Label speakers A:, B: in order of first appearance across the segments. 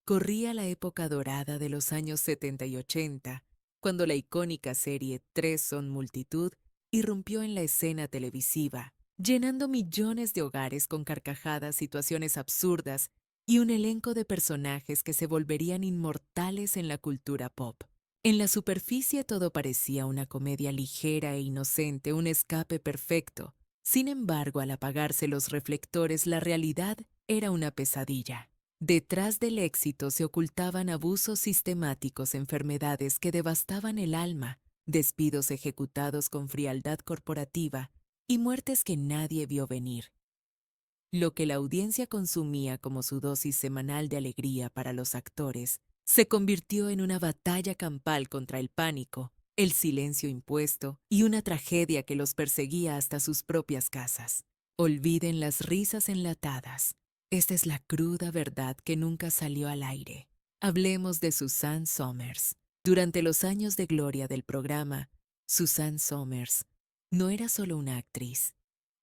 A: Corría la época dorada de los años 70 y 80, cuando la icónica serie Tres son multitud irrumpió en la escena televisiva, llenando millones de hogares con carcajadas, situaciones absurdas y un elenco de personajes que se volverían inmortales en la cultura pop. En la superficie todo parecía una comedia ligera e inocente, un escape perfecto. Sin embargo, al apagarse los reflectores, la realidad era una pesadilla. Detrás del éxito se ocultaban abusos sistemáticos, enfermedades que devastaban el alma, despidos ejecutados con frialdad corporativa y muertes que nadie vio venir. Lo que la audiencia consumía como su dosis semanal de alegría para los actores se convirtió en una batalla campal contra el pánico, el silencio impuesto y una tragedia que los perseguía hasta sus propias casas. Olviden las risas enlatadas. Esta es la cruda verdad que nunca salió al aire. Hablemos de Suzanne Somers. Durante los años de gloria del programa, Suzanne Somers no era solo una actriz,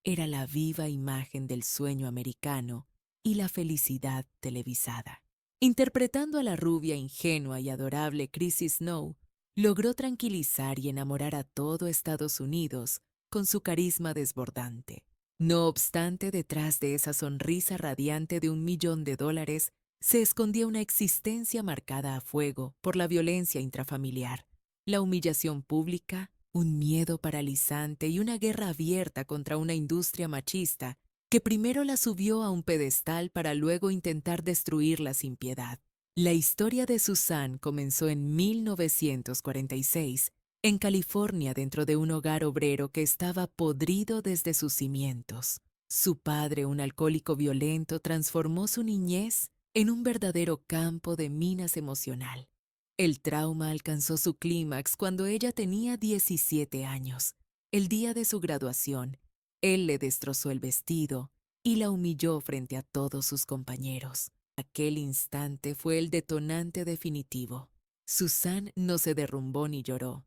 A: era la viva imagen del sueño americano y la felicidad televisada. Interpretando a la rubia ingenua y adorable Chrissy Snow, logró tranquilizar y enamorar a todo Estados Unidos con su carisma desbordante. No obstante, detrás de esa sonrisa radiante de $1.000.000 se escondía una existencia marcada a fuego por la violencia intrafamiliar, la humillación pública, un miedo paralizante y una guerra abierta contra una industria machista que primero la subió a un pedestal para luego intentar destruirla sin piedad. La historia de Suzanne comenzó en 1946, en California, dentro de un hogar obrero que estaba podrido desde sus cimientos. Su padre, un alcohólico violento, transformó su niñez en un verdadero campo de minas emocional. El trauma alcanzó su clímax cuando ella tenía 17 años. El día de su graduación, él le destrozó el vestido y la humilló frente a todos sus compañeros. Aquel instante fue el detonante definitivo. Suzanne no se derrumbó ni lloró.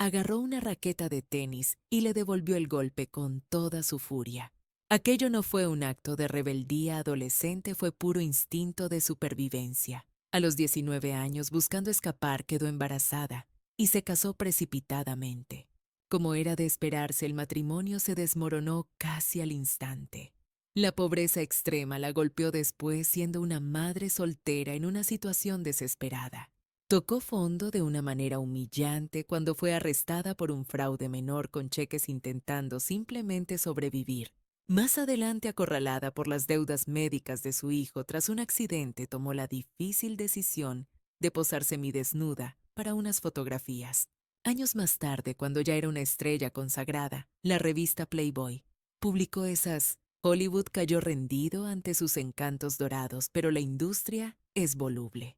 A: Agarró una raqueta de tenis y le devolvió el golpe con toda su furia. Aquello no fue un acto de rebeldía adolescente, fue puro instinto de supervivencia. A los 19 años, buscando escapar, quedó embarazada y se casó precipitadamente. Como era de esperarse, el matrimonio se desmoronó casi al instante. La pobreza extrema la golpeó después, siendo una madre soltera en una situación desesperada. Tocó fondo de una manera humillante cuando fue arrestada por un fraude menor con cheques intentando simplemente sobrevivir. Más adelante, acorralada por las deudas médicas de su hijo tras un accidente, tomó la difícil decisión de posar semidesnuda para unas fotografías. Años más tarde, cuando ya era una estrella consagrada, la revista Playboy publicó esas: Hollywood cayó rendido ante sus encantos dorados, pero la industria es voluble.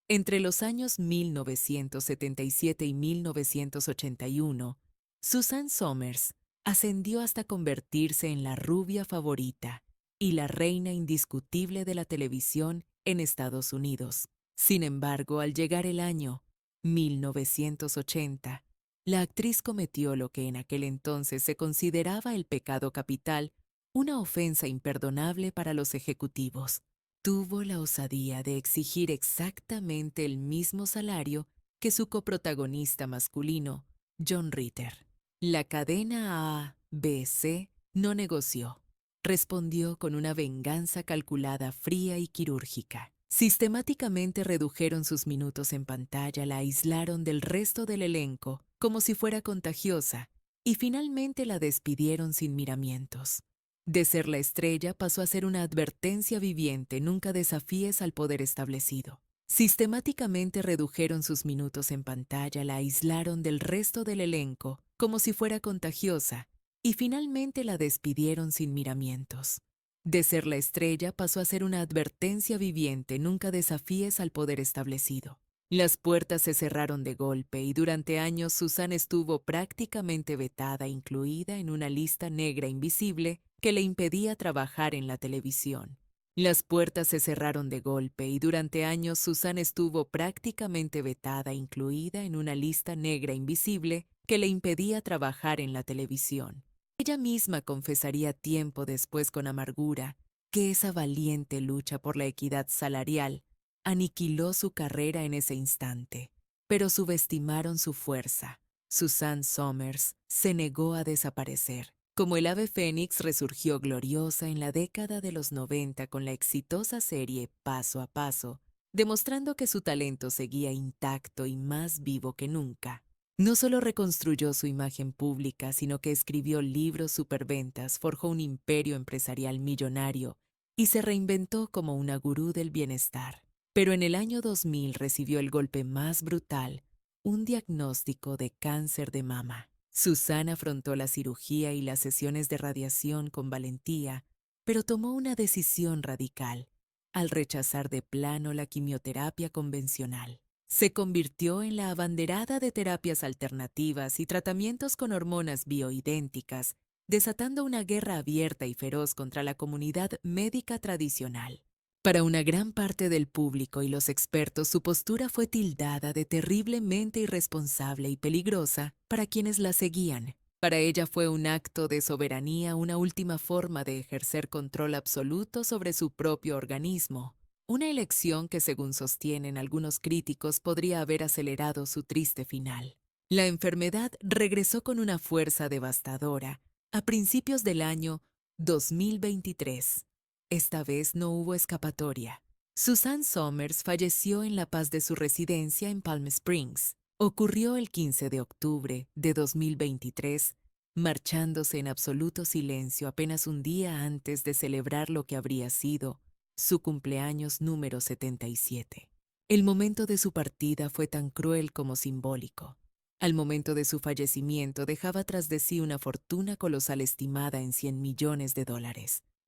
A: Entre los años 1977 y 1981, Suzanne Somers ascendió hasta convertirse en la rubia favorita y la reina indiscutible de la televisión en Estados Unidos. Sin embargo, al llegar el año 1980, la actriz cometió lo que en aquel entonces se consideraba el pecado capital, una ofensa imperdonable para los ejecutivos. Tuvo la osadía de exigir exactamente el mismo salario que su coprotagonista masculino, John Ritter. La cadena ABC no negoció. Respondió con una venganza calculada, fría y quirúrgica. Sistemáticamente redujeron sus minutos en pantalla, la aislaron del resto del elenco como si fuera contagiosa y finalmente la despidieron sin miramientos. De ser la estrella pasó a ser una advertencia viviente: nunca desafíes al poder establecido. Sistemáticamente redujeron sus minutos en pantalla, la aislaron del resto del elenco como si fuera contagiosa y finalmente la despidieron sin miramientos. De ser la estrella pasó a ser una advertencia viviente: nunca desafíes al poder establecido. Las puertas se cerraron de golpe y durante años Suzanne estuvo prácticamente vetada, incluida en una lista negra invisible que le impedía trabajar en la televisión. Las puertas se cerraron de golpe y durante años Suzanne estuvo prácticamente vetada, incluida en una lista negra invisible que le impedía trabajar en la televisión. Ella misma confesaría tiempo después con amargura que esa valiente lucha por la equidad salarial aniquiló su carrera en ese instante, pero subestimaron su fuerza. Suzanne Somers se negó a desaparecer. Como el ave fénix resurgió gloriosa en la década de los 90 con la exitosa serie Paso a Paso, demostrando que su talento seguía intacto y más vivo que nunca. No solo reconstruyó su imagen pública, sino que escribió libros superventas, forjó un imperio empresarial millonario y se reinventó como una gurú del bienestar. Pero en el año 2000 recibió el golpe más brutal, un diagnóstico de cáncer de mama. Suzanne afrontó la cirugía y las sesiones de radiación con valentía, pero tomó una decisión radical al rechazar de plano la quimioterapia convencional. Se convirtió en la abanderada de terapias alternativas y tratamientos con hormonas bioidénticas, desatando una guerra abierta y feroz contra la comunidad médica tradicional. Para una gran parte del público y los expertos, su postura fue tildada de terriblemente irresponsable y peligrosa para quienes la seguían. Para ella fue un acto de soberanía, una última forma de ejercer control absoluto sobre su propio organismo. Una elección que, según sostienen algunos críticos, podría haber acelerado su triste final. La enfermedad regresó con una fuerza devastadora a principios del año 2023. Esta vez no hubo escapatoria. Suzanne Somers falleció en la paz de su residencia en Palm Springs. Ocurrió el 15 de octubre de 2023, marchándose en absoluto silencio apenas un día antes de celebrar lo que habría sido su cumpleaños número 77. El momento de su partida fue tan cruel como simbólico. Al momento de su fallecimiento dejaba tras de sí una fortuna colosal estimada en $100 millones.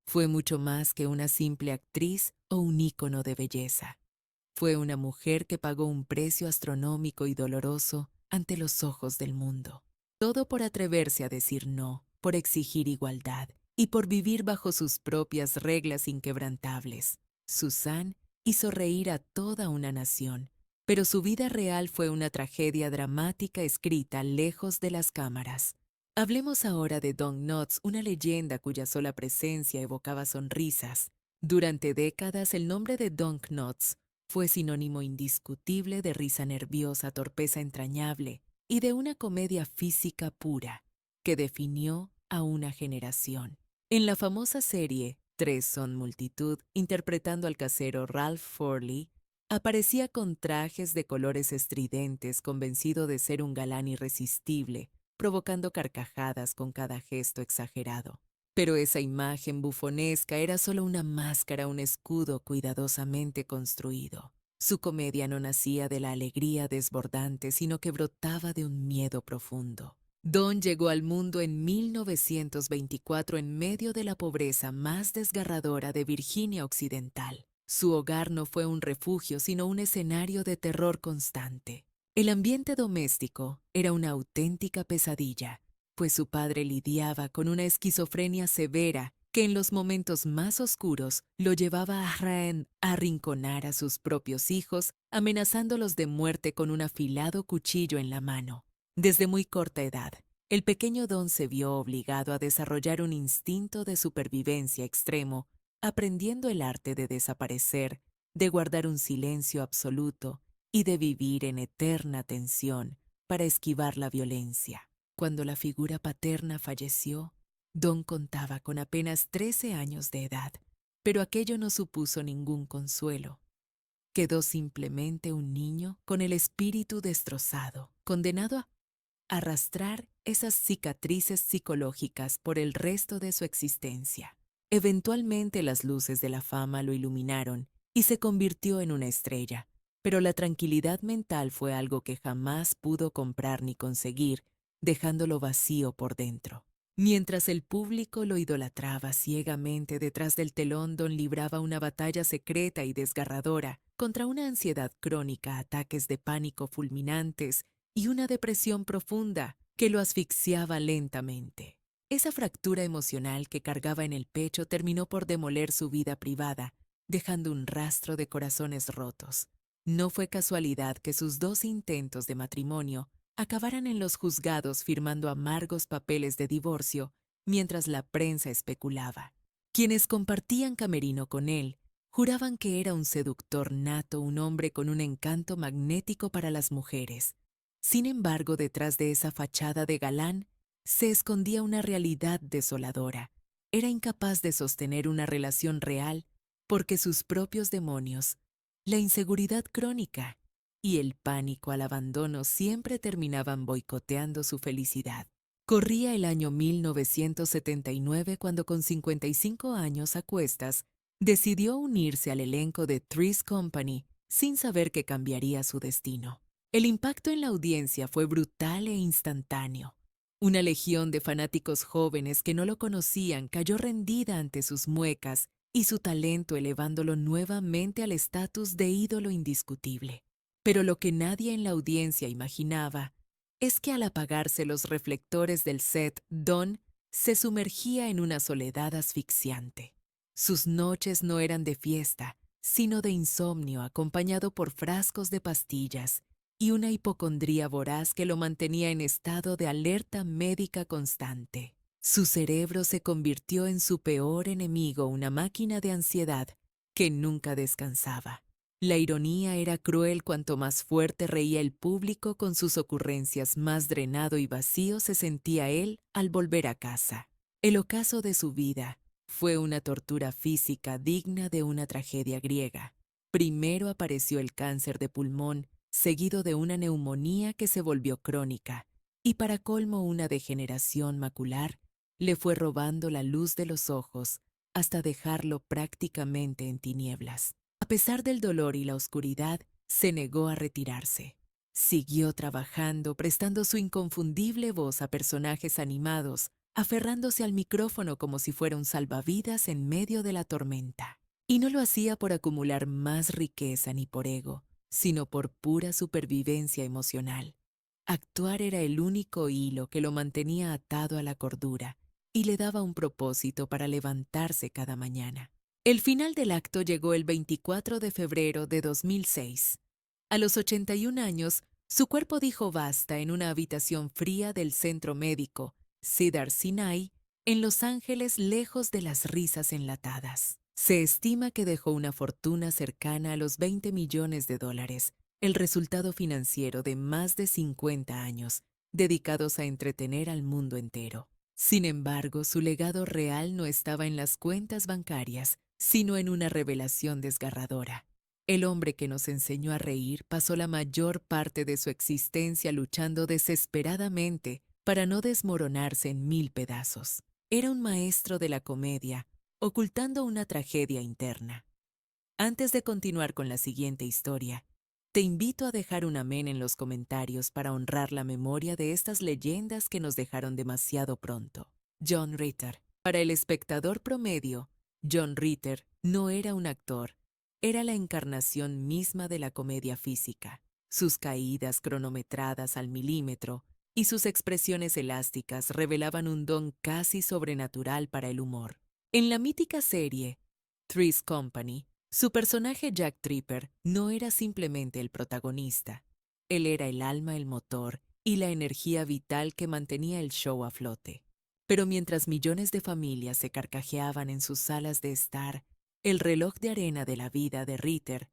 A: Fue mucho más que una simple actriz o un ícono de belleza. Fue una mujer que pagó un precio astronómico y doloroso ante los ojos del mundo. Todo por atreverse a decir no, por exigir igualdad y por vivir bajo sus propias reglas inquebrantables. Suzanne hizo reír a toda una nación, pero su vida real fue una tragedia dramática escrita lejos de las cámaras. Hablemos ahora de Don Knotts, una leyenda cuya sola presencia evocaba sonrisas. Durante décadas, el nombre de Don Knotts fue sinónimo indiscutible de risa nerviosa, torpeza entrañable y de una comedia física pura que definió a una generación. En la famosa serie Tres son multitud, interpretando al casero Ralph Forley, aparecía con trajes de colores estridentes, convencido de ser un galán irresistible, provocando carcajadas con cada gesto exagerado. Pero esa imagen bufonesca era solo una máscara, un escudo cuidadosamente construido. Su comedia no nacía de la alegría desbordante, sino que brotaba de un miedo profundo. Don llegó al mundo en 1924 en medio de la pobreza más desgarradora de Virginia Occidental. Su hogar no fue un refugio, sino un escenario de terror constante. El ambiente doméstico era una auténtica pesadilla, pues su padre lidiaba con una esquizofrenia severa que en los momentos más oscuros lo llevaba a arrinconar a sus propios hijos, amenazándolos de muerte con un afilado cuchillo en la mano. Desde muy corta edad, el pequeño Don se vio obligado a desarrollar un instinto de supervivencia extremo, aprendiendo el arte de desaparecer, de guardar un silencio absoluto y de vivir en eterna tensión para esquivar la violencia. Cuando la figura paterna falleció, Don contaba con apenas 13 años de edad, pero aquello no supuso ningún consuelo. Quedó simplemente un niño con el espíritu destrozado, condenado a arrastrar esas cicatrices psicológicas por el resto de su existencia. Eventualmente las luces de la fama lo iluminaron y se convirtió en una estrella, pero la tranquilidad mental fue algo que jamás pudo comprar ni conseguir, dejándolo vacío por dentro. Mientras el público lo idolatraba ciegamente, detrás del telón Don libraba una batalla secreta y desgarradora contra una ansiedad crónica, ataques de pánico fulminantes y una depresión profunda que lo asfixiaba lentamente. Esa fractura emocional que cargaba en el pecho terminó por demoler su vida privada, dejando un rastro de corazones rotos. No fue casualidad que sus 2 intentos de matrimonio acabaran en los juzgados firmando amargos papeles de divorcio mientras la prensa especulaba. Quienes compartían camerino con él Juraban que era un seductor nato, un hombre con un encanto magnético para las mujeres. Sin embargo, detrás de esa fachada de galán, se escondía una realidad desoladora. Era incapaz de sostener una relación real porque sus propios demonios, la inseguridad crónica y el pánico al abandono siempre terminaban boicoteando su felicidad. Corría el año 1979 cuando con 55 años a cuestas, decidió unirse al elenco de Three's Company sin saber que cambiaría su destino. El impacto en la audiencia fue brutal e instantáneo. Una legión de fanáticos jóvenes que no lo conocían cayó rendida ante sus muecas y su talento elevándolo nuevamente al estatus de ídolo indiscutible. Pero lo que nadie en la audiencia imaginaba es que al apagarse los reflectores del set, Don se sumergía en una soledad asfixiante. Sus noches no eran de fiesta, sino de insomnio acompañado por frascos de pastillas y una hipocondría voraz que lo mantenía en estado de alerta médica constante. Su cerebro se convirtió en su peor enemigo, una máquina de ansiedad que nunca descansaba. La ironía era cruel cuanto más fuerte reía el público con sus ocurrencias, más drenado y vacío se sentía él al volver a casa. El ocaso de su vida fue una tortura física digna de una tragedia griega. Primero apareció el cáncer de pulmón, seguido de una neumonía que se volvió crónica, y para colmo una degeneración macular le fue robando la luz de los ojos hasta dejarlo prácticamente en tinieblas. A pesar del dolor y la oscuridad, se negó a retirarse. Siguió trabajando, prestando su inconfundible voz a personajes animados, aferrándose al micrófono como si fuera un salvavidas en medio de la tormenta. Y no lo hacía por acumular más riqueza ni por ego, sino por pura supervivencia emocional. Actuar era el único hilo que lo mantenía atado a la cordura y le daba un propósito para levantarse cada mañana. El final del acto llegó el 24 de febrero de 2006. A los 81 años, su cuerpo dijo basta en una habitación fría del centro médico Cedar Sinai, en Los Ángeles, lejos de las risas enlatadas. Se estima que dejó una fortuna cercana a los 20 millones de dólares, el resultado financiero de más de 50 años dedicados a entretener al mundo entero. Sin embargo, su legado real no estaba en las cuentas bancarias, sino en una revelación desgarradora. El hombre que nos enseñó a reír pasó la mayor parte de su existencia luchando desesperadamente para no desmoronarse en 1000 pedazos. Era un maestro de la comedia, ocultando una tragedia interna. Antes de continuar con la siguiente historia, te invito a dejar un amén en los comentarios para honrar la memoria de estas leyendas que nos dejaron demasiado pronto. John Ritter. Para el espectador promedio, John Ritter no era un actor, era la encarnación misma de la comedia física. Sus caídas cronometradas al milímetro y sus expresiones elásticas revelaban un don casi sobrenatural para el humor. En la mítica serie Three's Company, su personaje Jack Tripper no era simplemente el protagonista. Él era el alma, el motor y la energía vital que mantenía el show a flote. Pero mientras millones de familias se carcajeaban en sus salas de estar, el reloj de arena de la vida de Ritter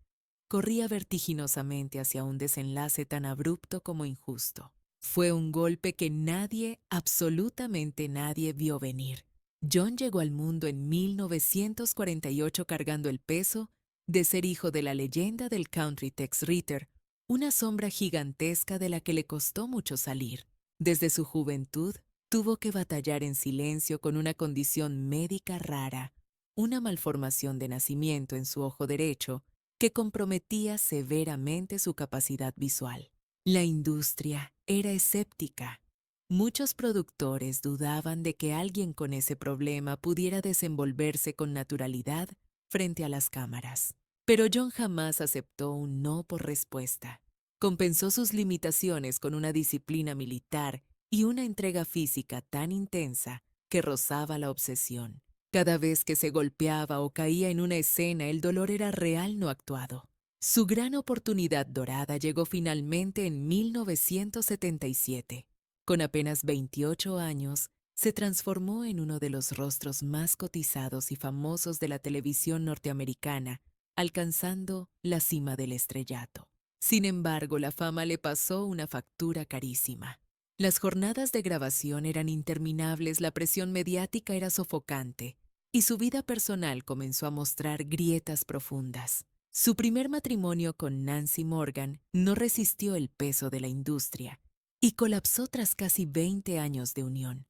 A: corría vertiginosamente hacia un desenlace tan abrupto como injusto. Fue un golpe que nadie, absolutamente nadie, vio venir. John llegó al mundo en 1948 cargando el peso de ser hijo de la leyenda del country Tex Ritter, una sombra gigantesca de la que le costó mucho salir. Desde su juventud, tuvo que batallar en silencio con una condición médica rara, una malformación de nacimiento en su ojo derecho que comprometía severamente su capacidad visual. La industria era escéptica. Muchos productores dudaban de que alguien con ese problema pudiera desenvolverse con naturalidad frente a las cámaras. Pero John jamás aceptó un no por respuesta. Compensó sus limitaciones con una disciplina militar y una entrega física tan intensa que rozaba la obsesión. Cada vez que se golpeaba o caía en una escena, el dolor era real, no actuado. Su gran oportunidad dorada llegó finalmente en 1977. Con apenas 28 años, se transformó en uno de los rostros más cotizados y famosos de la televisión norteamericana alcanzando la cima del estrellato. Sin embargo, la fama le pasó una factura carísima. Las jornadas de grabación eran interminables, la presión mediática era sofocante, y su vida personal comenzó a mostrar grietas profundas. Su primer matrimonio con Nancy Morgan no resistió el peso de la industria y colapsó tras casi 20 años de unión.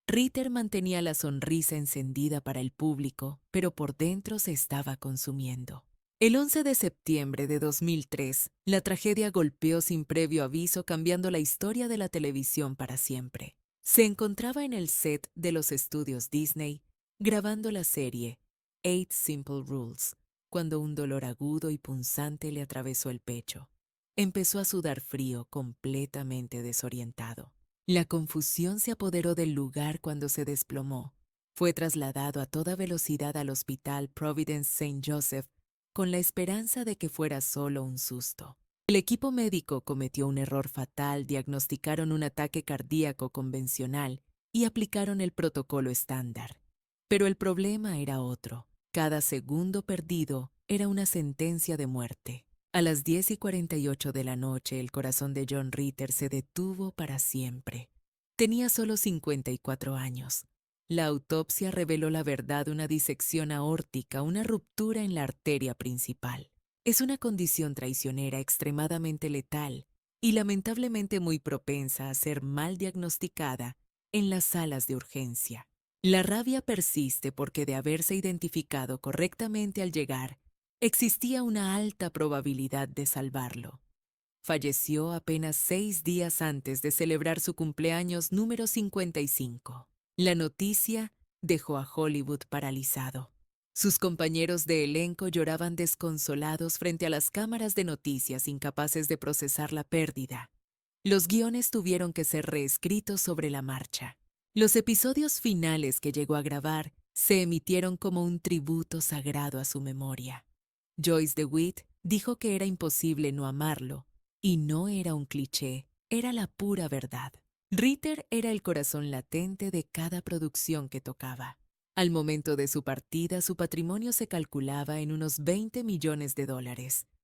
A: Ritter mantenía la sonrisa encendida para el público, pero por dentro se estaba consumiendo. El 11 de septiembre de 2003, la tragedia golpeó sin previo aviso, cambiando la historia de la televisión para siempre. Se encontraba en el set de los estudios Disney, grabando la serie Eight Simple Rules, cuando un dolor agudo y punzante le atravesó el pecho. Empezó a sudar frío, completamente desorientado. La confusión se apoderó del lugar cuando se desplomó. Fue trasladado a toda velocidad al hospital Providence St. Joseph con la esperanza de que fuera solo un susto. El equipo médico cometió un error fatal, diagnosticaron un ataque cardíaco convencional y aplicaron el protocolo estándar. Pero el problema era otro. Cada segundo perdido era una sentencia de muerte. A las 10:48 de la noche, el corazón de John Ritter se detuvo para siempre. Tenía solo 54 años. La autopsia reveló la verdad: una disección aórtica, una ruptura en la arteria principal. Es una condición traicionera extremadamente letal y lamentablemente muy propensa a ser mal diagnosticada en las salas de urgencia. La rabia persiste porque, de haberse identificado correctamente al llegar, existía una alta probabilidad de salvarlo. Falleció apenas 6 días antes de celebrar su cumpleaños número 55. La noticia dejó a Hollywood paralizado. Sus compañeros de elenco lloraban desconsolados frente a las cámaras de noticias, incapaces de procesar la pérdida. Los guiones tuvieron que ser reescritos sobre la marcha. Los episodios finales que llegó a grabar se emitieron como un tributo sagrado a su memoria. Joyce DeWitt dijo que era imposible no amarlo, y no era un cliché, era la pura verdad. Ritter era el corazón latente de cada producción que tocaba. Al momento de su partida, su patrimonio se calculaba en unos $20 millones,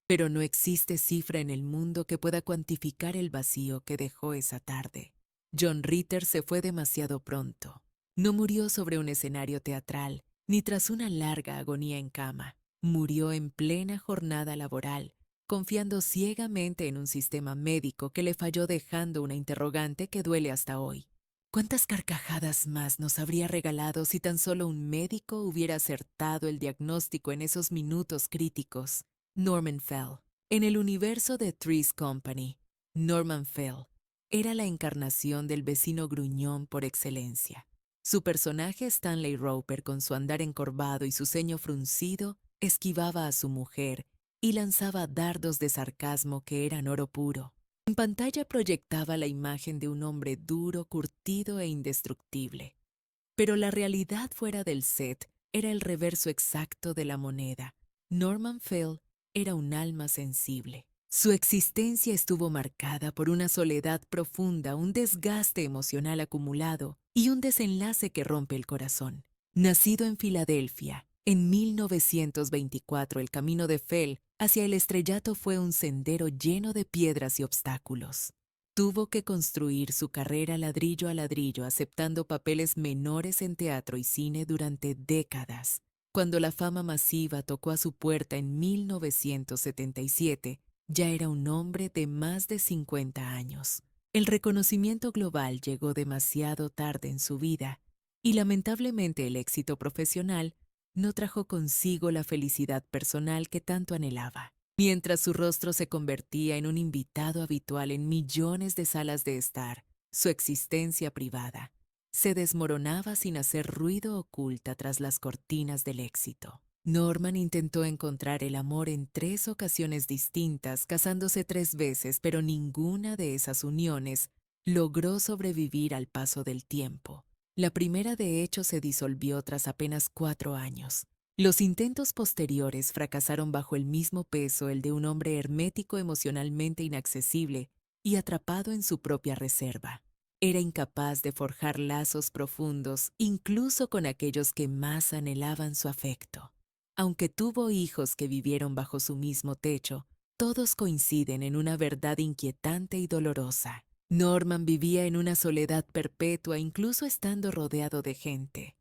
A: pero no existe cifra en el mundo que pueda cuantificar el vacío que dejó esa tarde. John Ritter se fue demasiado pronto. No murió sobre un escenario teatral, ni tras una larga agonía en cama. Murió en plena jornada laboral, confiando ciegamente en un sistema médico que le falló, dejando una interrogante que duele hasta hoy. ¿Cuántas carcajadas más nos habría regalado si tan solo un médico hubiera acertado el diagnóstico en esos minutos críticos? Norman Fell. En el universo de Three's Company, Norman Fell era la encarnación del vecino gruñón por excelencia. Su personaje, Stanley Roper, con su andar encorvado y su ceño fruncido, esquivaba a su mujer y lanzaba dardos de sarcasmo que eran oro puro. En pantalla proyectaba la imagen de un hombre duro, curtido e indestructible. Pero la realidad fuera del set era el reverso exacto de la moneda. Norman Fell era un alma sensible. Su existencia estuvo marcada por una soledad profunda, un desgaste emocional acumulado y un desenlace que rompe el corazón. Nacido en Filadelfia, en 1924, el camino de Fell hacia el estrellato fue un sendero lleno de piedras y obstáculos. Tuvo que construir su carrera ladrillo a ladrillo, aceptando papeles menores en teatro y cine durante décadas. Cuando la fama masiva tocó a su puerta en 1977, ya era un hombre de más de 50 años. El reconocimiento global llegó demasiado tarde en su vida y, lamentablemente, el éxito profesional no trajo consigo la felicidad personal que tanto anhelaba. Mientras su rostro se convertía en un invitado habitual en millones de salas de estar, su existencia privada se desmoronaba sin hacer ruido, oculta tras las cortinas del éxito. Norman intentó encontrar el amor en 3 ocasiones distintas, casándose 3 veces, pero ninguna de esas uniones logró sobrevivir al paso del tiempo. La primera, de hecho, se disolvió tras apenas 4 años. Los intentos posteriores fracasaron bajo el mismo peso, el de un hombre hermético, emocionalmente inaccesible y atrapado en su propia reserva. Era incapaz de forjar lazos profundos, incluso con aquellos que más anhelaban su afecto. Aunque tuvo hijos que vivieron bajo su mismo techo, todos coinciden en una verdad inquietante y dolorosa. Norman vivía en una soledad perpetua incluso estando rodeado de gente.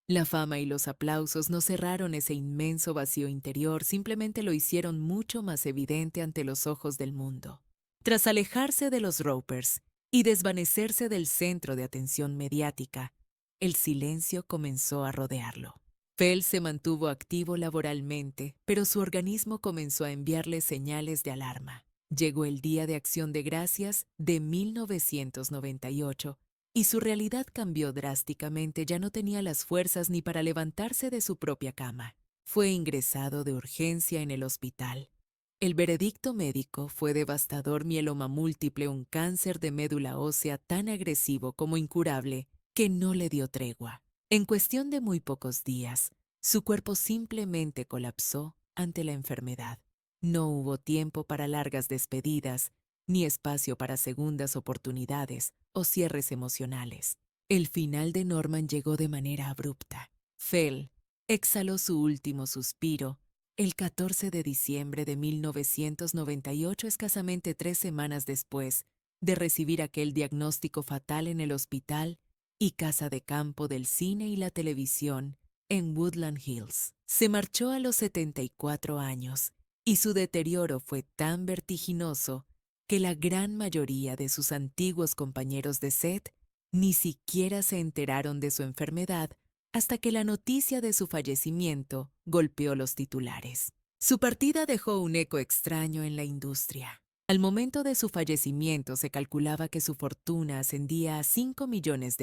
A: La fama y los aplausos no cerraron ese inmenso vacío interior, simplemente lo hicieron mucho más evidente ante los ojos del mundo. Tras alejarse de los Ropers y desvanecerse del centro de atención mediática, el silencio comenzó a rodearlo. Fell se mantuvo activo laboralmente, pero su organismo comenzó a enviarle señales de alarma. Llegó el Día de Acción de Gracias de 1998 y su realidad cambió drásticamente. Ya no tenía las fuerzas ni para levantarse de su propia cama. Fue ingresado de urgencia en el hospital. El veredicto médico fue devastador: mieloma múltiple, un cáncer de médula ósea tan agresivo como incurable que no le dio tregua. En cuestión de muy pocos días, su cuerpo simplemente colapsó ante la enfermedad. No hubo tiempo para largas despedidas, ni espacio para segundas oportunidades o cierres emocionales. El final de Norman llegó de manera abrupta. Fell exhaló su último suspiro el 14 de diciembre de 1998, escasamente 3 semanas después de recibir aquel diagnóstico fatal en el hospital y casa de campo del cine y la televisión en Woodland Hills. Se marchó a los 74 años y su deterioro fue tan vertiginoso que la gran mayoría de sus antiguos compañeros de set ni siquiera se enteraron de su enfermedad hasta que la noticia de su fallecimiento golpeó los titulares. Su partida dejó un eco extraño en la industria. Al momento de su fallecimiento se calculaba que su fortuna ascendía a $5 millones,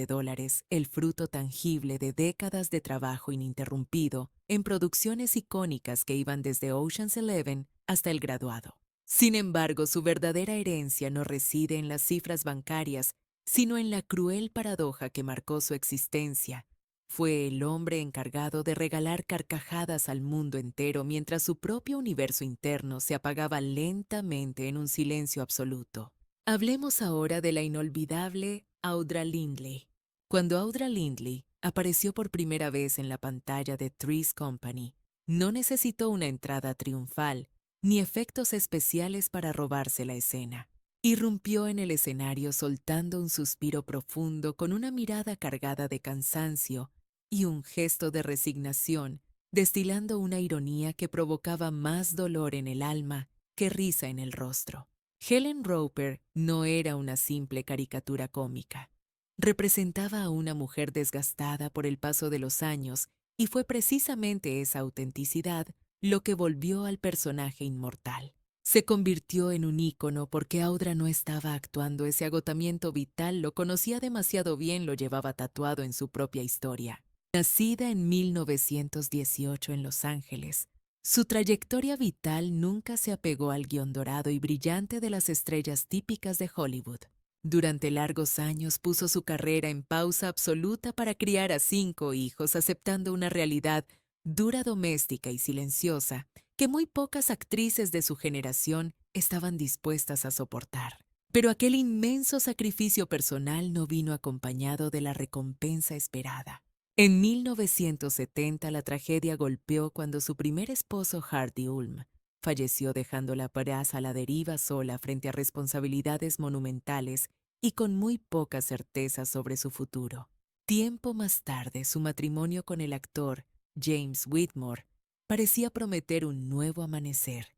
A: el fruto tangible de décadas de trabajo ininterrumpido en producciones icónicas que iban desde Ocean's 11 hasta El Graduado. Sin embargo, su verdadera herencia no reside en las cifras bancarias, sino en la cruel paradoja que marcó su existencia. Fue el hombre encargado de regalar carcajadas al mundo entero mientras su propio universo interno se apagaba lentamente en un silencio absoluto. Hablemos ahora de la inolvidable Audra Lindley. Cuando Audra Lindley apareció por primera vez en la pantalla de Three's Company, no necesitó una entrada triunfal ni efectos especiales para robarse la escena. Irrumpió en el escenario soltando un suspiro profundo, con una mirada cargada de cansancio y un gesto de resignación, destilando una ironía que provocaba más dolor en el alma que risa en el rostro. Helen Roper no era una simple caricatura cómica. Representaba a una mujer desgastada por el paso de los años, y fue precisamente esa autenticidad lo que volvió al personaje inmortal. Se convirtió en un ícono porque Audra no estaba actuando. Ese agotamiento vital lo conocía demasiado bien, lo llevaba tatuado en su propia historia. Nacida en 1918 en Los Ángeles, su trayectoria vital nunca se apegó al guión dorado y brillante de las estrellas típicas de Hollywood. Durante largos años puso su carrera en pausa absoluta para criar a 5 hijos, aceptando una realidad dura, doméstica y silenciosa que muy pocas actrices de su generación estaban dispuestas a soportar. Pero aquel inmenso sacrificio personal no vino acompañado de la recompensa esperada. En 1970 la tragedia golpeó cuando su primer esposo, Hardy Ulm, falleció, dejándola a la deriva, sola frente a responsabilidades monumentales y con muy poca certeza sobre su futuro. Tiempo más tarde, su matrimonio con el actor James Whitmore parecía prometer un nuevo amanecer,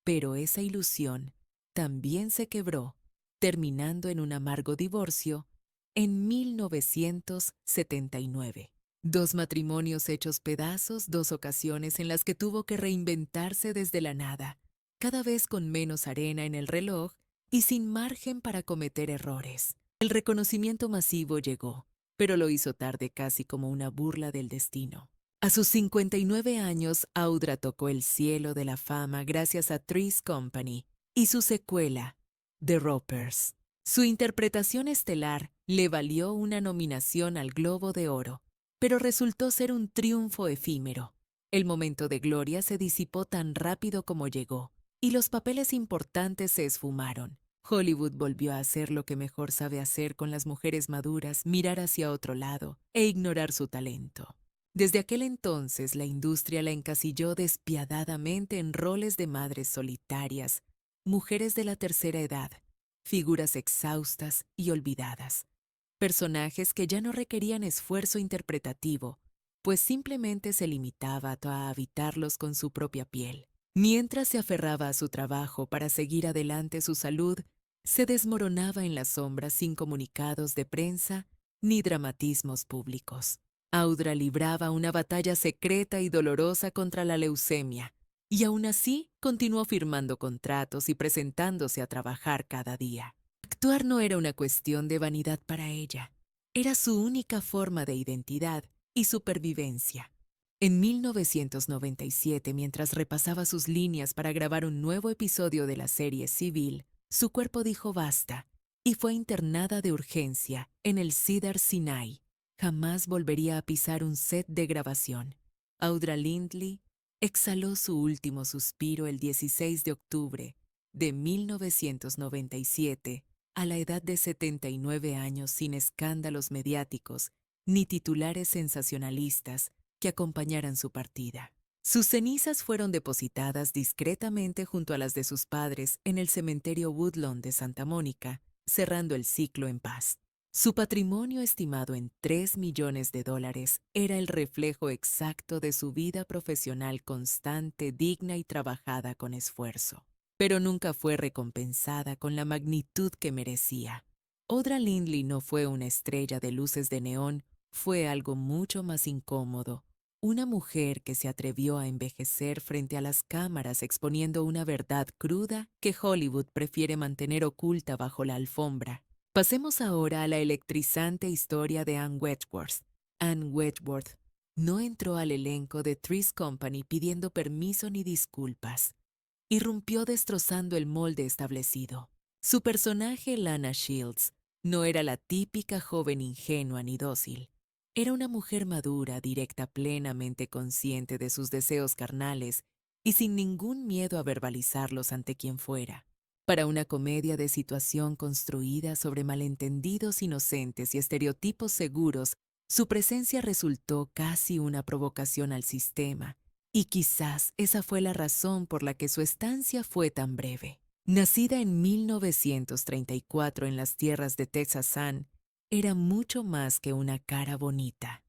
A: pero esa ilusión también se quebró, terminando en un amargo divorcio en 1979. 2 matrimonios hechos pedazos, 2 ocasiones en las que tuvo que reinventarse desde la nada, cada vez con menos arena en el reloj y sin margen para cometer errores. El reconocimiento masivo llegó, pero lo hizo tarde, casi como una burla del destino. A sus 59 años, Audra tocó el cielo de la fama gracias a Three's Company y su secuela, The Ropers. Su interpretación estelar le valió una nominación al Globo de Oro, pero resultó ser un triunfo efímero. El momento de gloria se disipó tan rápido como llegó, y los papeles importantes se esfumaron. Hollywood volvió a hacer lo que mejor sabe hacer con las mujeres maduras: mirar hacia otro lado e ignorar su talento. Desde aquel entonces, la industria la encasilló despiadadamente en roles de madres solitarias, mujeres de la tercera edad, figuras exhaustas y olvidadas, personajes que ya no requerían esfuerzo interpretativo, pues simplemente se limitaba a habitarlos con su propia piel. Mientras se aferraba a su trabajo para seguir adelante su salud, se desmoronaba en las sombras sin comunicados de prensa ni dramatismos públicos. Audra libraba una batalla secreta y dolorosa contra la leucemia, y aún así continuó firmando contratos y presentándose a trabajar cada día. Actuar no era una cuestión de vanidad para ella, era su única forma de identidad y supervivencia. En 1997, mientras repasaba sus líneas para grabar un nuevo episodio de la serie Civil, su cuerpo dijo basta y fue internada de urgencia en el Cedar Sinai. Jamás volvería a pisar un set de grabación. Audra Lindley exhaló su último suspiro el 16 de octubre de 1997 a la edad de 79 años, sin escándalos mediáticos ni titulares sensacionalistas que acompañaran su partida. Sus cenizas fueron depositadas discretamente junto a las de sus padres en el cementerio Woodlawn de Santa Mónica, cerrando el ciclo en paz. Su patrimonio, estimado en $3 millones, era el reflejo exacto de su vida profesional constante, digna y trabajada con esfuerzo. Pero nunca fue recompensada con la magnitud que merecía. Audra Lindley no fue una estrella de luces de neón, fue algo mucho más incómodo. Una mujer que se atrevió a envejecer frente a las cámaras exponiendo una verdad cruda que Hollywood prefiere mantener oculta bajo la alfombra. Pasemos ahora a la electrizante historia de Anne Wedgeworth. Anne Wedgeworth no entró al elenco de Three's Company pidiendo permiso ni disculpas. Irrumpió destrozando el molde establecido. Su personaje, Lana Shields, no era la típica joven ingenua ni dócil. Era una mujer madura, directa, plenamente consciente de sus deseos carnales y sin ningún miedo a verbalizarlos ante quien fuera. Para una comedia de situación construida sobre malentendidos inocentes y estereotipos seguros, su presencia resultó casi una provocación al sistema, y quizás esa fue la razón por la que su estancia fue tan breve. Nacida en 1934 en las tierras de Texas, Anne era mucho más que una cara bonita.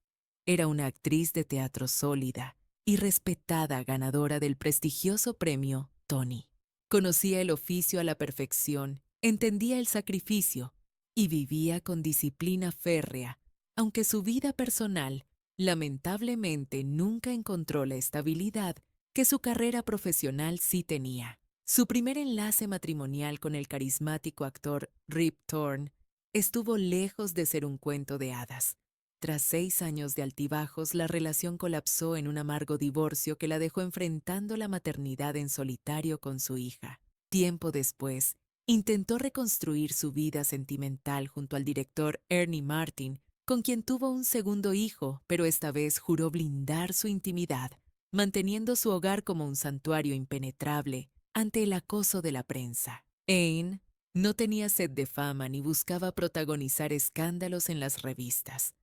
A: Era una actriz de teatro sólida y respetada, ganadora del prestigioso premio Tony. Conocía el oficio a la perfección, entendía el sacrificio y vivía con disciplina férrea, aunque su vida personal, lamentablemente, nunca encontró la estabilidad que su carrera profesional sí tenía. Su primer enlace matrimonial con el carismático actor Rip Torn estuvo lejos de ser un cuento de hadas. Tras 6 años de altibajos, la relación colapsó en un amargo divorcio que la dejó enfrentando la maternidad en solitario con su hija. Tiempo después, intentó reconstruir su vida sentimental junto al director Ernie Martin, con quien tuvo un segundo hijo, pero esta vez juró blindar su intimidad, manteniendo su hogar como un santuario impenetrable ante el acoso de la prensa. Anne no tenía sed de fama ni buscaba protagonizar escándalos en las revistas.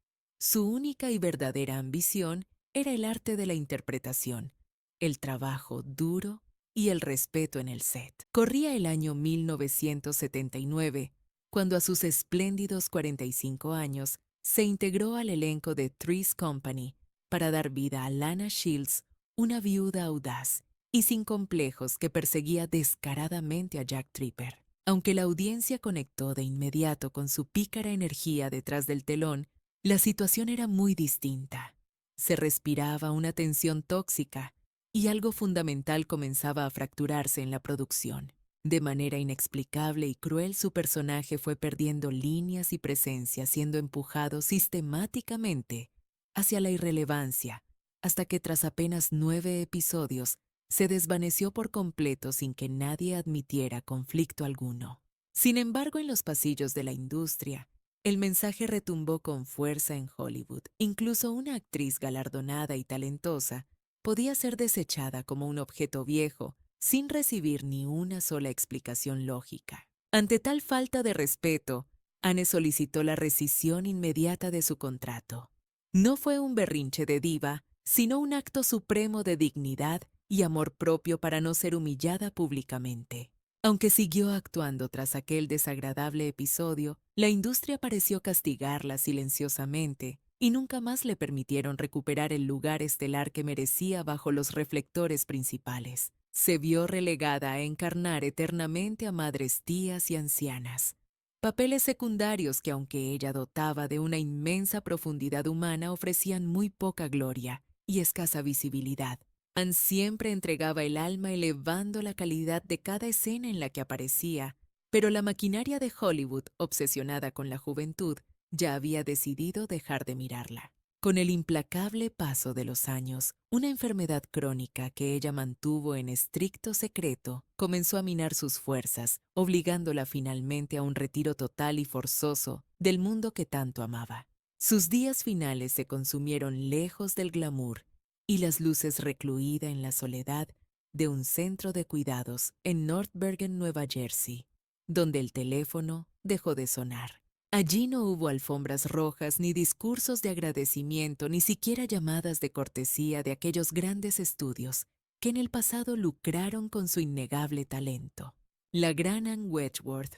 A: Su única y verdadera ambición era el arte de la interpretación, el trabajo duro y el respeto en el set. Corría el año 1979, cuando a sus espléndidos 45 años se integró al elenco de Three's Company para dar vida a Lana Shields, una viuda audaz y sin complejos que perseguía descaradamente a Jack Tripper. Aunque la audiencia conectó de inmediato con su pícara energía detrás del telón, la situación era muy distinta. Se respiraba una tensión tóxica y algo fundamental comenzaba a fracturarse en la producción. De manera inexplicable y cruel, su personaje fue perdiendo líneas y presencia, siendo empujado sistemáticamente hacia la irrelevancia, hasta que tras apenas 9 episodios, se desvaneció por completo sin que nadie admitiera conflicto alguno. Sin embargo, en los pasillos de la industria, el mensaje retumbó con fuerza en Hollywood. Incluso una actriz galardonada y talentosa podía ser desechada como un objeto viejo sin recibir ni una sola explicación lógica. Ante tal falta de respeto, Anne solicitó la rescisión inmediata de su contrato. No fue un berrinche de diva, sino un acto supremo de dignidad y amor propio para no ser humillada públicamente. Aunque siguió actuando tras aquel desagradable episodio, la industria pareció castigarla silenciosamente y nunca más le permitieron recuperar el lugar estelar que merecía bajo los reflectores principales. Se vio relegada a encarnar eternamente a madres tías y ancianas. Papeles secundarios que, aunque ella dotaba de una inmensa profundidad humana, ofrecían muy poca gloria y escasa visibilidad. Anne siempre entregaba el alma elevando la calidad de cada escena en la que aparecía, pero la maquinaria de Hollywood, obsesionada con la juventud, ya había decidido dejar de mirarla. Con el implacable paso de los años, una enfermedad crónica que ella mantuvo en estricto secreto comenzó a minar sus fuerzas, obligándola finalmente a un retiro total y forzoso del mundo que tanto amaba. Sus días finales se consumieron lejos del glamour y las luces, recluida en la soledad de un centro de cuidados en North Bergen, Nueva Jersey, donde el teléfono dejó de sonar. Allí no hubo alfombras rojas, ni discursos de agradecimiento, ni siquiera llamadas de cortesía de aquellos grandes estudios que en el pasado lucraron con su innegable talento. La gran Anne Wedgeworth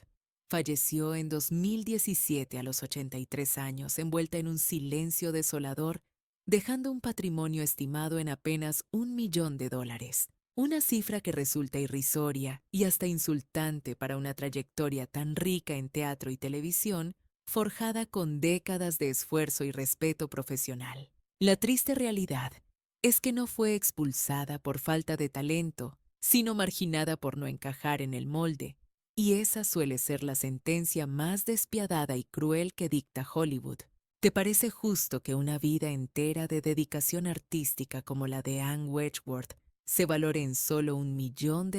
A: falleció en 2017 a los 83 años, envuelta en un silencio desolador, dejando un patrimonio estimado en apenas $1 millón. Una cifra que resulta irrisoria y hasta insultante para una trayectoria tan rica en teatro y televisión, forjada con décadas de esfuerzo y respeto profesional. La triste realidad es que no fue expulsada por falta de talento, sino marginada por no encajar en el molde, y esa suele ser la sentencia más despiadada y cruel que dicta Hollywood. ¿Te parece justo que una vida entera de dedicación artística como la de Anne Wedgeworth se valore en solo $1 millón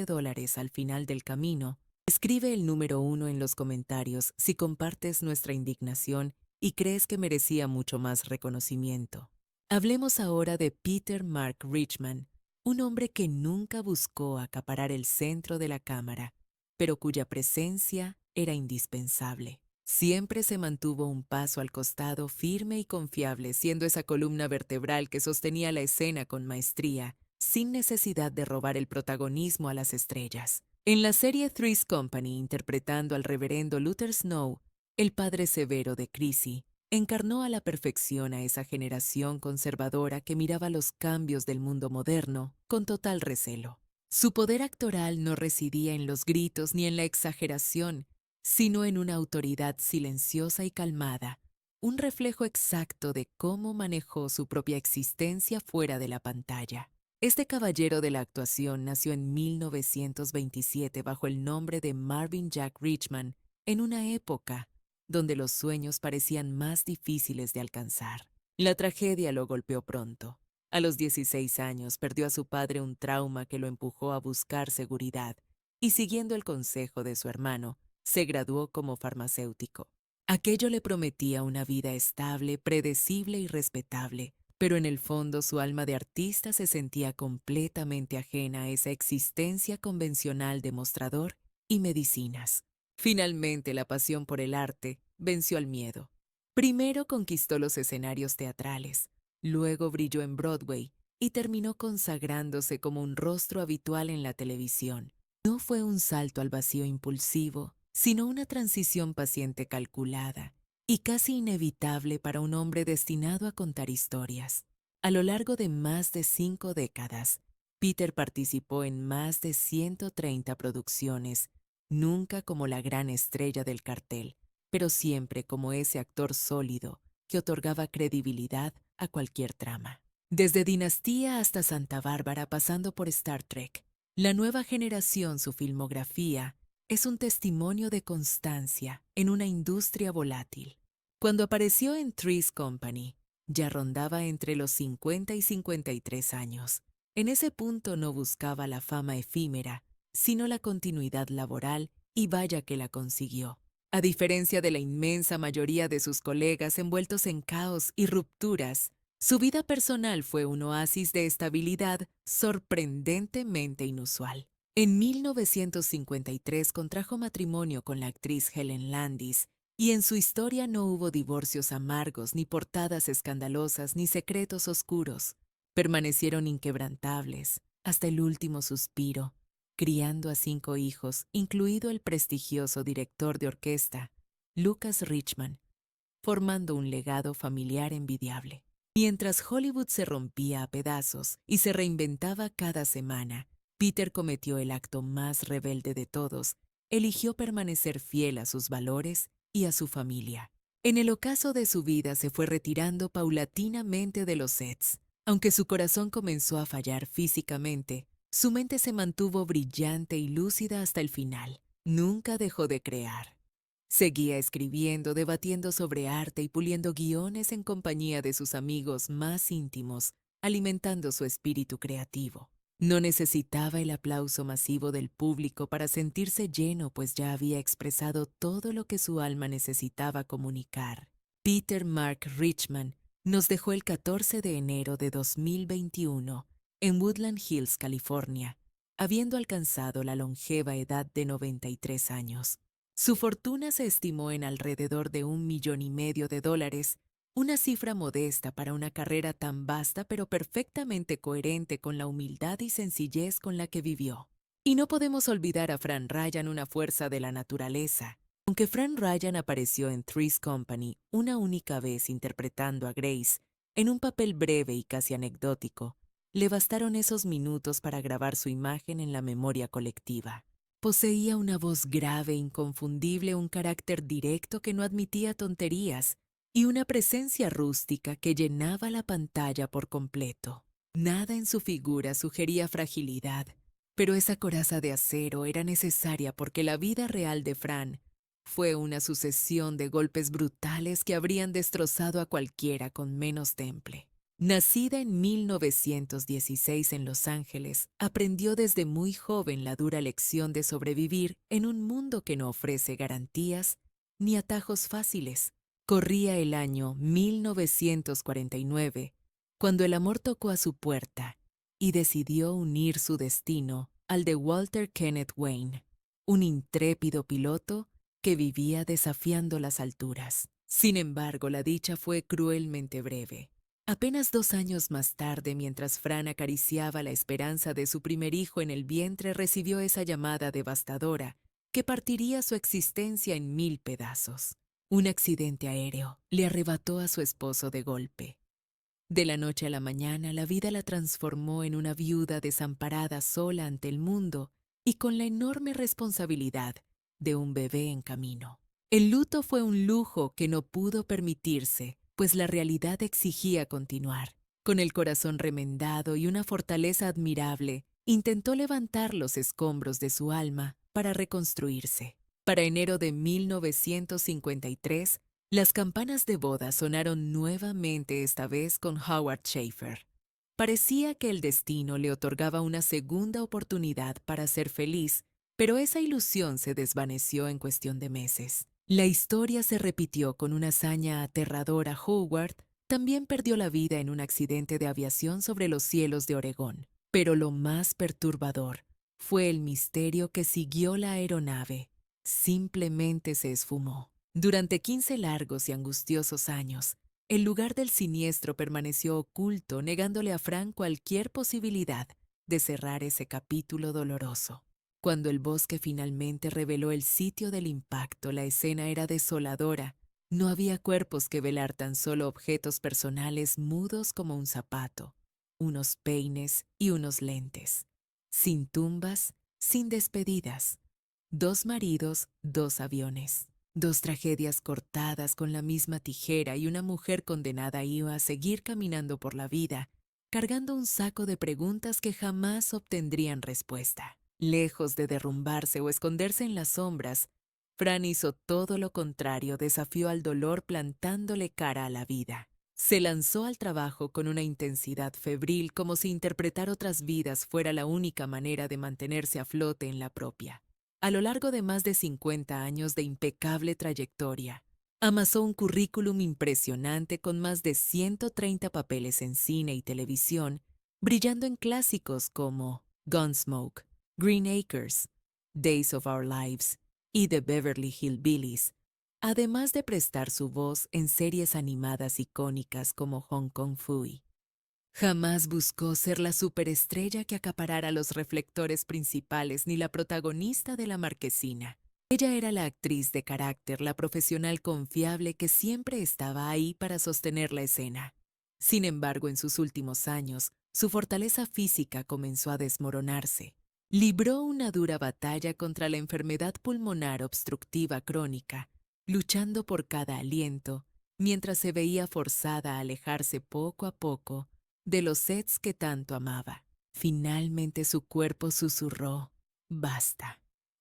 A: al final del camino? Escribe el número 1 en los comentarios si compartes nuestra indignación y crees que merecía mucho más reconocimiento. Hablemos ahora de Peter Mark Richman, un hombre que nunca buscó acaparar el centro de la cámara, pero cuya presencia era indispensable. Siempre se mantuvo un paso al costado, firme y confiable, siendo esa columna vertebral que sostenía la escena con maestría, sin necesidad de robar el protagonismo a las estrellas. En la serie Three's Company, interpretando al reverendo Luther Snow, el padre severo de Chrissy, encarnó a la perfección a esa generación conservadora que miraba los cambios del mundo moderno con total recelo. Su poder actoral no residía en los gritos ni en la exageración, sino en una autoridad silenciosa y calmada, un reflejo exacto de cómo manejó su propia existencia fuera de la pantalla. Este caballero de la actuación nació en 1927 bajo el nombre de Marvin Jack Richman, en una época donde los sueños parecían más difíciles de alcanzar. La tragedia lo golpeó pronto. A los 16 años perdió a su padre, un trauma que lo empujó a buscar seguridad, y siguiendo el consejo de su hermano, se graduó como farmacéutico. Aquello le prometía una vida estable, predecible y respetable, pero en el fondo su alma de artista se sentía completamente ajena a esa existencia convencional de mostrador y medicinas. Finalmente, la pasión por el arte venció al miedo. Primero conquistó los escenarios teatrales, luego brilló en Broadway y terminó consagrándose como un rostro habitual en la televisión. No fue un salto al vacío impulsivo, sino una transición paciente, calculada y casi inevitable para un hombre destinado a contar historias. A lo largo de más de 5 décadas, Peter participó en más de 130 producciones, nunca como la gran estrella del cartel, pero siempre como ese actor sólido que otorgaba credibilidad a cualquier trama. Desde Dinastía hasta Santa Bárbara, pasando por Star Trek, la nueva generación, su filmografía, es un testimonio de constancia en una industria volátil. Cuando apareció en Three's Company, ya rondaba entre los 50 y 53 años. En ese punto no buscaba la fama efímera, sino la continuidad laboral, y vaya que la consiguió. A diferencia de la inmensa mayoría de sus colegas envueltos en caos y rupturas, su vida personal fue un oasis de estabilidad sorprendentemente inusual. En 1953 contrajo matrimonio con la actriz Helen Landis Y en su historia no hubo divorcios amargos, ni portadas escandalosas, ni secretos oscuros. Permanecieron inquebrantables hasta el último suspiro, criando a 5 hijos, incluido el prestigioso director de orquesta, Lucas Richman, formando un legado familiar envidiable. Mientras Hollywood se rompía a pedazos y se reinventaba cada semana, Peter cometió el acto más rebelde de todos: eligió permanecer fiel a sus valores y a su familia. En el ocaso de su vida se fue retirando paulatinamente de los sets. Aunque su corazón comenzó a fallar físicamente, su mente se mantuvo brillante y lúcida hasta el final. Nunca dejó de crear. Seguía escribiendo, debatiendo sobre arte y puliendo guiones en compañía de sus amigos más íntimos, alimentando su espíritu creativo. No necesitaba el aplauso masivo del público para sentirse lleno, pues ya había expresado todo lo que su alma necesitaba comunicar. Peter Mark Richman nos dejó el 14 de enero de 2021 en Woodland Hills, California, habiendo alcanzado la longeva edad de 93 años. Su fortuna se estimó en alrededor de $1,500,000, una cifra modesta para una carrera tan vasta pero perfectamente coherente con la humildad y sencillez con la que vivió. Y no podemos olvidar a Fran Ryan, una fuerza de la naturaleza. Aunque Fran Ryan apareció en Three's Company una única vez interpretando a Grace, en un papel breve y casi anecdótico, le bastaron esos minutos para grabar su imagen en la memoria colectiva. Poseía una voz grave, inconfundible, un carácter directo que no admitía tonterías y una presencia rústica que llenaba la pantalla por completo. Nada en su figura sugería fragilidad, pero esa coraza de acero era necesaria porque la vida real de Fran fue una sucesión de golpes brutales que habrían destrozado a cualquiera con menos temple. Nacida en 1916 en Los Ángeles, aprendió desde muy joven la dura lección de sobrevivir en un mundo que no ofrece garantías ni atajos fáciles. Corría el año 1949, cuando el amor tocó a su puerta y decidió unir su destino al de Walter Kenneth Wayne, un intrépido piloto que vivía desafiando las alturas. Sin embargo, la dicha fue cruelmente breve. Apenas 2 años más tarde, mientras Fran acariciaba la esperanza de su primer hijo en el vientre, recibió esa llamada devastadora que partiría su existencia en 1000 pedazos. Un accidente aéreo le arrebató a su esposo de golpe. De la noche a la mañana, la vida la transformó en una viuda desamparada, sola ante el mundo y con la enorme responsabilidad de un bebé en camino. El luto fue un lujo que no pudo permitirse, pues la realidad exigía continuar. Con el corazón remendado y una fortaleza admirable, intentó levantar los escombros de su alma para reconstruirse. Para enero de 1953, las campanas de boda sonaron nuevamente, esta vez con Howard Schaefer. Parecía que el destino le otorgaba una segunda oportunidad para ser feliz, pero esa ilusión se desvaneció en cuestión de meses. La historia se repitió con una hazaña aterradora. Howard también perdió la vida en un accidente de aviación sobre los cielos de Oregón. Pero lo más perturbador fue el misterio que siguió la aeronave. Simplemente se esfumó. Durante 15 largos y angustiosos años, el lugar del siniestro permaneció oculto, negándole a Fran cualquier posibilidad de cerrar ese capítulo doloroso. Cuando el bosque finalmente reveló el sitio del impacto, la escena era desoladora. No había cuerpos que velar, tan solo objetos personales mudos como un zapato, unos peines y unos lentes. Sin tumbas, sin despedidas. 2 maridos, 2 aviones. 2 tragedias cortadas con la misma tijera y una mujer condenada a seguir caminando por la vida, cargando un saco de preguntas que jamás obtendrían respuesta. Lejos de derrumbarse o esconderse en las sombras, Fran hizo todo lo contrario, desafió al dolor plantándole cara a la vida. Se lanzó al trabajo con una intensidad febril, como si interpretar otras vidas fuera la única manera de mantenerse a flote en la propia. A lo largo de más de 50 años de impecable trayectoria, amasó un currículum impresionante con más de 130 papeles en cine y televisión, brillando en clásicos como Gunsmoke, Green Acres, Days of Our Lives y The Beverly Hillbillies, además de prestar su voz en series animadas icónicas como Hong Kong Phooey. Jamás buscó ser la superestrella que acaparara los reflectores principales ni la protagonista de la marquesina. Ella era la actriz de carácter, la profesional confiable que siempre estaba ahí para sostener la escena. Sin embargo, en sus últimos años, su fortaleza física comenzó a desmoronarse. Libró una dura batalla contra la enfermedad pulmonar obstructiva crónica, luchando por cada aliento, mientras se veía forzada a alejarse poco a poco de los sets que tanto amaba. Finalmente su cuerpo susurró, basta.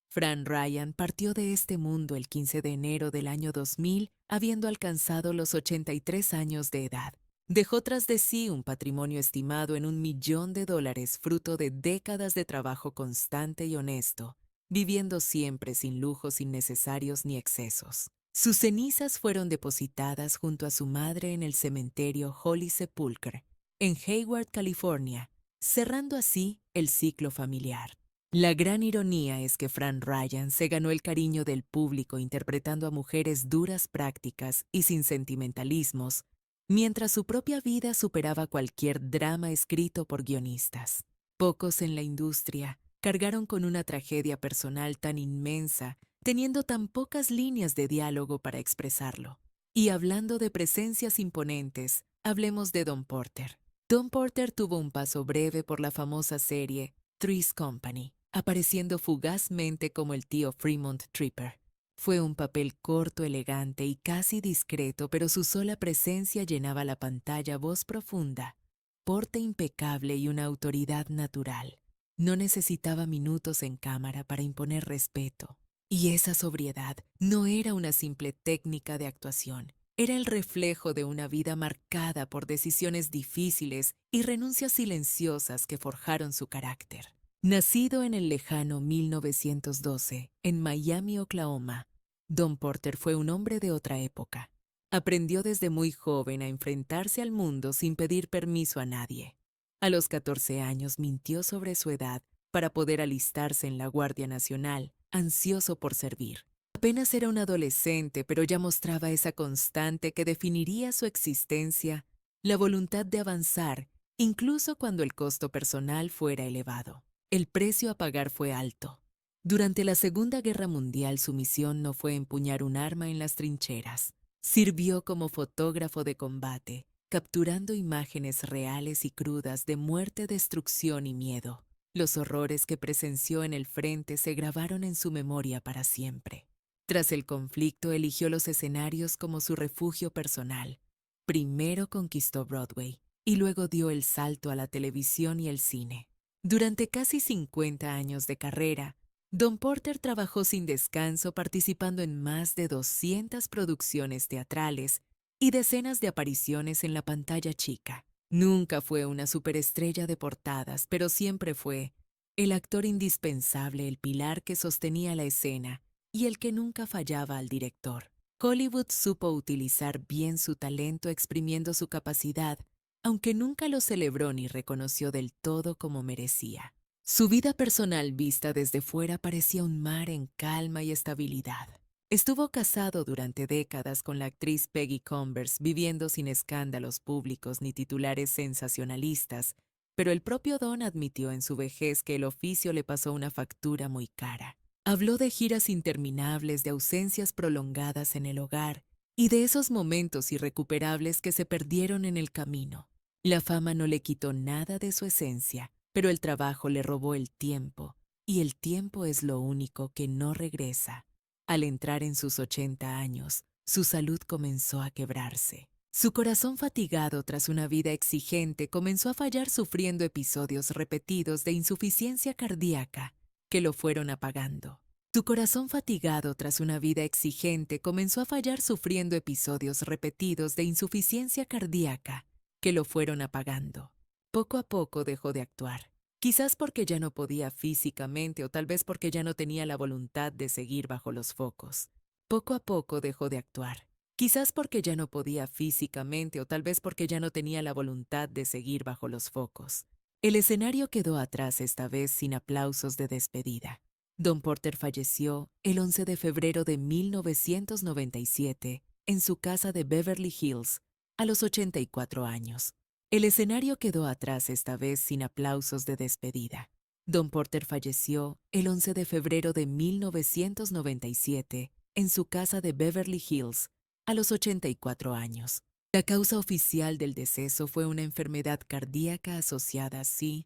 A: Fran Ryan partió de este mundo el 15 de enero del año 2000, habiendo alcanzado los 83 años de edad. Dejó tras de sí un patrimonio estimado en $1.000.000 fruto de décadas de trabajo constante y honesto, viviendo siempre sin lujos innecesarios ni excesos. Sus cenizas fueron depositadas junto a su madre en el cementerio Holy Sepulchre, en Hayward, California, cerrando así el ciclo familiar. La gran ironía es que Fran Ryan se ganó el cariño del público interpretando a mujeres duras prácticas y sin sentimentalismos, mientras su propia vida superaba cualquier drama escrito por guionistas. Pocos en la industria cargaron con una tragedia personal tan inmensa, teniendo tan pocas líneas de diálogo para expresarlo. Y hablando de presencias imponentes, hablemos de Don Porter. Don Porter tuvo un paso breve por la famosa serie Three's Company, apareciendo fugazmente como el tío Fremont Tripper. Fue un papel corto, elegante y casi discreto, pero su sola presencia llenaba la pantalla, voz profunda, porte impecable y una autoridad natural. No necesitaba minutos en cámara para imponer respeto. Y esa sobriedad no era una simple técnica de actuación. Era el reflejo de una vida marcada por decisiones difíciles y renuncias silenciosas que forjaron su carácter. Nacido en el lejano 1912, en Miami, Oklahoma, Don Porter fue un hombre de otra época. Aprendió desde muy joven a enfrentarse al mundo sin pedir permiso a nadie. A los 14 años mintió sobre su edad para poder alistarse en la Guardia Nacional, ansioso por servir. Apenas era un adolescente, pero ya mostraba esa constante que definiría su existencia, la voluntad de avanzar, incluso cuando el costo personal fuera elevado. El precio a pagar fue alto. Durante la Segunda Guerra Mundial su misión no fue empuñar un arma en las trincheras. Sirvió como fotógrafo de combate, capturando imágenes reales y crudas de muerte, destrucción y miedo. Los horrores que presenció en el frente se grabaron en su memoria para siempre. Tras el conflicto eligió los escenarios como su refugio personal. Primero conquistó Broadway y luego dio el salto a la televisión y el cine. Durante casi 50 años de carrera, Don Porter trabajó sin descanso participando en más de 200 producciones teatrales y decenas de apariciones en la pantalla chica. Nunca fue una superestrella de portadas, pero siempre fue el actor indispensable, el pilar que sostenía la escena y el que nunca fallaba al director. Hollywood supo utilizar bien su talento exprimiendo su capacidad, aunque nunca lo celebró ni reconoció del todo como merecía. Su vida personal vista desde fuera parecía un mar en calma y estabilidad. Estuvo casado durante décadas con la actriz Peggy Converse, viviendo sin escándalos públicos ni titulares sensacionalistas, pero el propio Don admitió en su vejez que el oficio le pasó una factura muy cara. Habló de giras interminables, de ausencias prolongadas en el hogar y de esos momentos irrecuperables que se perdieron en el camino. La fama no le quitó nada de su esencia, pero el trabajo le robó el tiempo, y el tiempo es lo único que no regresa. Al entrar en sus 80 años, su salud comenzó a quebrarse. Su corazón fatigado tras una vida exigente comenzó a fallar sufriendo episodios repetidos de insuficiencia cardíaca que lo fueron apagando. Su corazón fatigado tras una vida exigente comenzó a fallar sufriendo episodios repetidos de insuficiencia cardíaca que lo fueron apagando. Poco a poco dejó de actuar, quizás porque ya no podía físicamente o tal vez porque ya no tenía la voluntad de seguir bajo los focos. Poco a poco dejó de actuar, quizás porque ya no podía físicamente o tal vez porque ya no tenía la voluntad de seguir bajo los focos. El escenario quedó atrás esta vez sin aplausos de despedida. Don Porter falleció el 11 de febrero de 1997 en su casa de Beverly Hills a los 84 años. El escenario quedó atrás esta vez sin aplausos de despedida. Don Porter falleció el 11 de febrero de 1997 en su casa de Beverly Hills a los 84 años. La causa oficial del deceso fue una enfermedad cardíaca asociada a su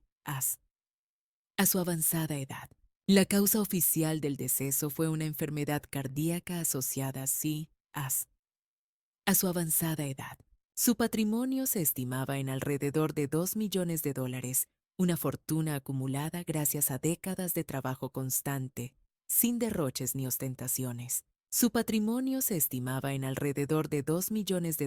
A: avanzada edad. La causa oficial del deceso fue una enfermedad cardíaca asociada a su avanzada edad. Su patrimonio se estimaba en alrededor de $2 millones, una fortuna acumulada gracias a décadas de trabajo constante, sin derroches ni ostentaciones. Su patrimonio se estimaba en alrededor de $2 millones,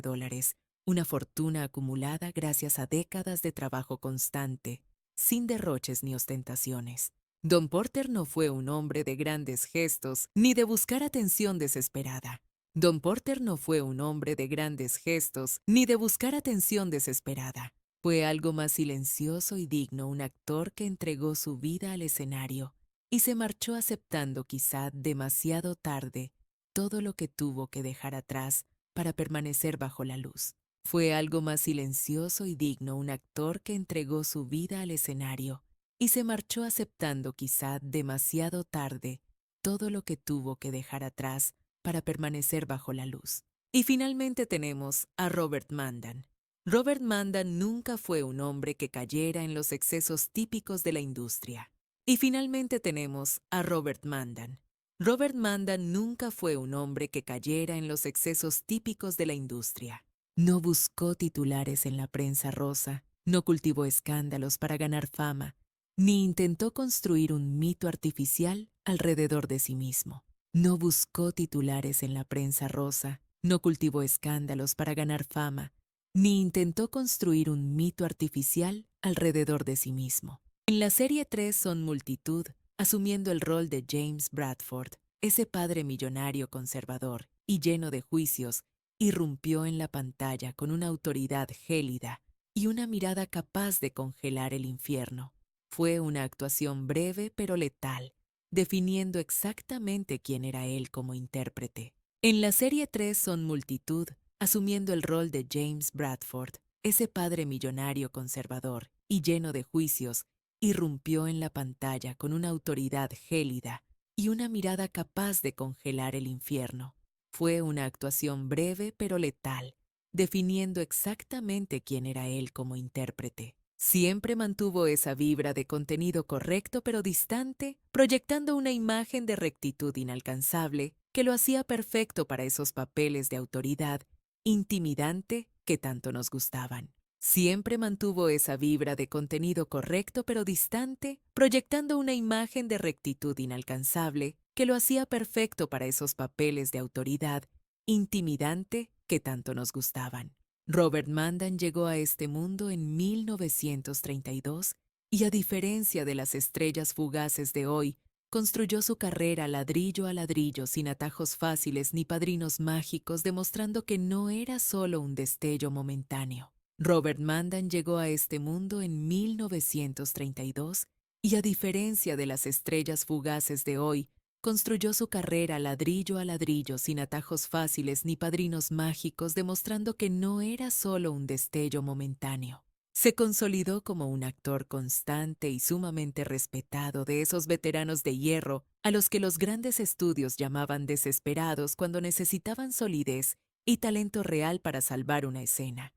A: una fortuna acumulada gracias a décadas de trabajo constante, sin derroches ni ostentaciones. Don Porter no fue un hombre de grandes gestos ni de buscar atención desesperada. Don Porter no fue un hombre de grandes gestos ni de buscar atención desesperada. Fue algo más silencioso y digno, un actor que entregó su vida al escenario y se marchó aceptando quizá demasiado tarde todo lo que tuvo que dejar atrás para permanecer bajo la luz. Fue algo más silencioso y digno, un actor que entregó su vida al escenario y se marchó aceptando quizá demasiado tarde todo lo que tuvo que dejar atrás para permanecer bajo la luz. Y finalmente tenemos a Robert Mandan. Robert Mandan nunca fue un hombre que cayera en los excesos típicos de la industria. Y finalmente tenemos a Robert Mandan. Robert Mandan nunca fue un hombre que cayera en los excesos típicos de la industria. No buscó titulares en la prensa rosa, no cultivó escándalos para ganar fama, ni intentó construir un mito artificial alrededor de sí mismo. No buscó titulares en la prensa rosa, no cultivó escándalos para ganar fama, ni intentó construir un mito artificial alrededor de sí mismo. En la serie 3 son multitud, asumiendo el rol de James Bradford, ese padre millonario conservador y lleno de juicios, irrumpió en la pantalla con una autoridad gélida y una mirada capaz de congelar el infierno. Fue una actuación breve pero letal, definiendo exactamente quién era él como intérprete. En la serie 3 son multitud, asumiendo el rol de James Bradford, ese padre millonario conservador y lleno de juicios, irrumpió en la pantalla con una autoridad gélida y una mirada capaz de congelar el infierno. Fue una actuación breve pero letal, definiendo exactamente quién era él como intérprete. Siempre mantuvo esa vibra de contenido correcto pero distante, proyectando una imagen de rectitud inalcanzable que lo hacía perfecto para esos papeles de autoridad intimidante que tanto nos gustaban. Siempre mantuvo esa vibra de contenido correcto pero distante, proyectando una imagen de rectitud inalcanzable que lo hacía perfecto para esos papeles de autoridad intimidante que tanto nos gustaban. Robert Mandan llegó a este mundo en 1932 y, a diferencia de las estrellas fugaces de hoy, construyó su carrera ladrillo a ladrillo sin atajos fáciles ni padrinos mágicos, demostrando que no era solo un destello momentáneo. Robert Mandan llegó a este mundo en 1932 y, a diferencia de las estrellas fugaces de hoy, construyó su carrera ladrillo a ladrillo sin atajos fáciles ni padrinos mágicos, demostrando que no era solo un destello momentáneo. Se consolidó como un actor constante y sumamente respetado, de esos veteranos de hierro a los que los grandes estudios llamaban desesperados cuando necesitaban solidez y talento real para salvar una escena.